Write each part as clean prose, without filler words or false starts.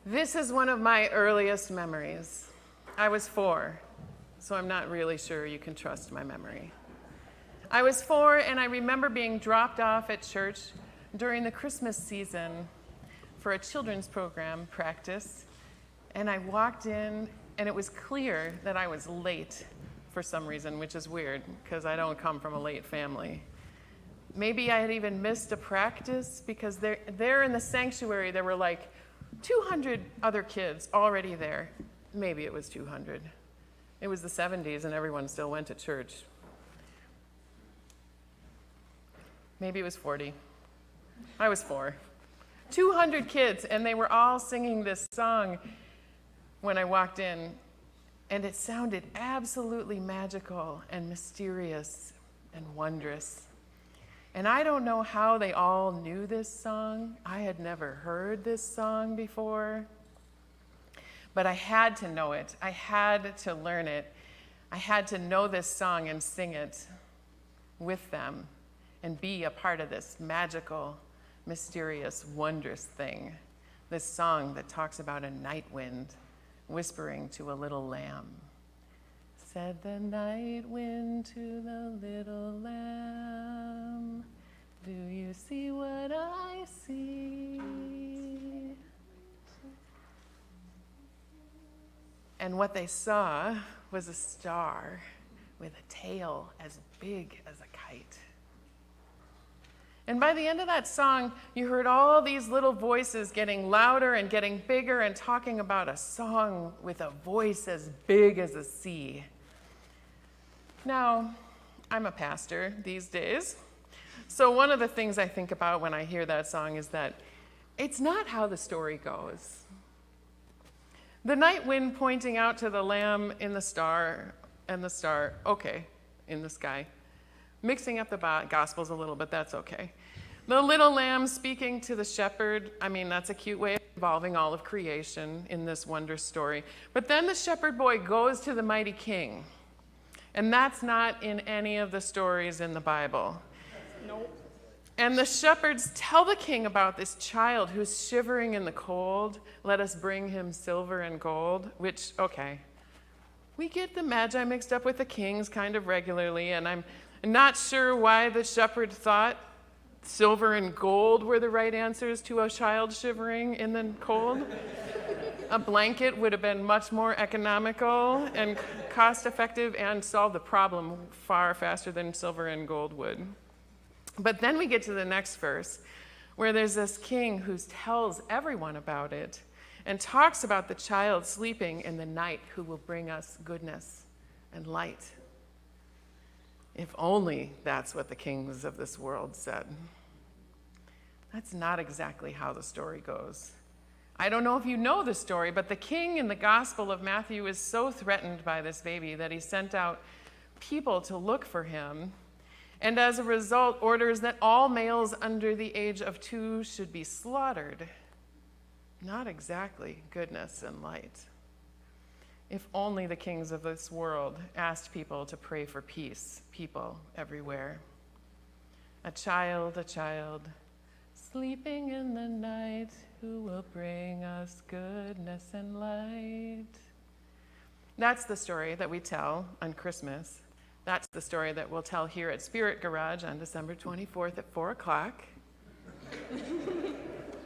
This is one of my earliest memories. I was 4, so I'm not really sure you can trust my memory. I was 4, and I remember being dropped off at church during the Christmas season for a children's program practice, and I walked in, and it was clear that I was late for some reason, which is weird, because I don't come from a late family. Maybe I had even missed a practice, because there in the sanctuary, there were like 200 other kids already there. Maybe it was 200. It was the 70s, and everyone still went to church. Maybe it was 40. I was 4. 200 kids, and they were all singing this song when I walked in, and it sounded absolutely magical and mysterious and wondrous. And I don't know how they all knew this song. I had never heard this song before, but I had to know it. I had to learn it. I had to know this song and sing it with them and be a part of this magical, mysterious, wondrous thing. This song that talks about a night wind whispering to a little lamb. Said the night wind to the little lamb, do you see what I see? And what they saw was a star with a tail as big as a kite. And by the end of that song, you heard all these little voices getting louder and getting bigger and talking about a song with a voice as big as a sea. Now, I'm a pastor these days, so one of the things I think about when I hear that song is that it's not how the story goes. The night wind pointing out to the lamb in the star, and the star, okay, in the sky. Mixing up the Gospels a little, but that's okay. The little lamb speaking to the shepherd, that's a cute way of involving all of creation in this wondrous story. But then the shepherd boy goes to the mighty king. And that's not in any of the stories in the Bible. Nope. And the shepherds tell the king about this child who's shivering in the cold. Let us bring him silver and gold, which, okay. We get the magi mixed up with the kings kind of regularly, and I'm not sure why the shepherd thought silver and gold were the right answers to a child shivering in the cold. A blanket would have been much more economical and cost-effective and solved the problem far faster than silver and gold would. But then we get to the next verse, where there's this king who tells everyone about it and talks about the child sleeping in the night who will bring us goodness and light. If only that's what the kings of this world said. That's not exactly how the story goes. I don't know if you know the story, but the king in the Gospel of Matthew is so threatened by this baby that he sent out people to look for him, and as a result orders that all males under the age of 2 should be slaughtered. Not exactly goodness and light. If only the kings of this world asked people to pray for peace, people everywhere. A child, sleeping in the night, who will bring us goodness and light. That's the story that we tell on Christmas. That's the story that we'll tell here at Spirit Garage on December 24th at 4 o'clock.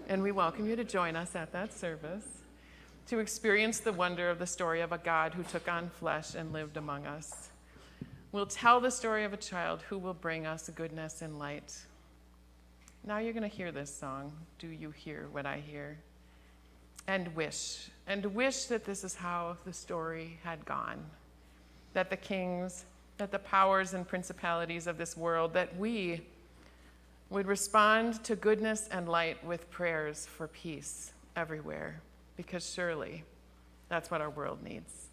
And we welcome you to join us at that service to experience the wonder of the story of a God who took on flesh and lived among us. We'll tell the story of a child who will bring us goodness and light. Now you're going to hear this song, Do You Hear What I Hear? And wish that this is how the story had gone, that the kings, that the powers and principalities of this world, that we would respond to goodness and light with prayers for peace everywhere, because surely that's what our world needs.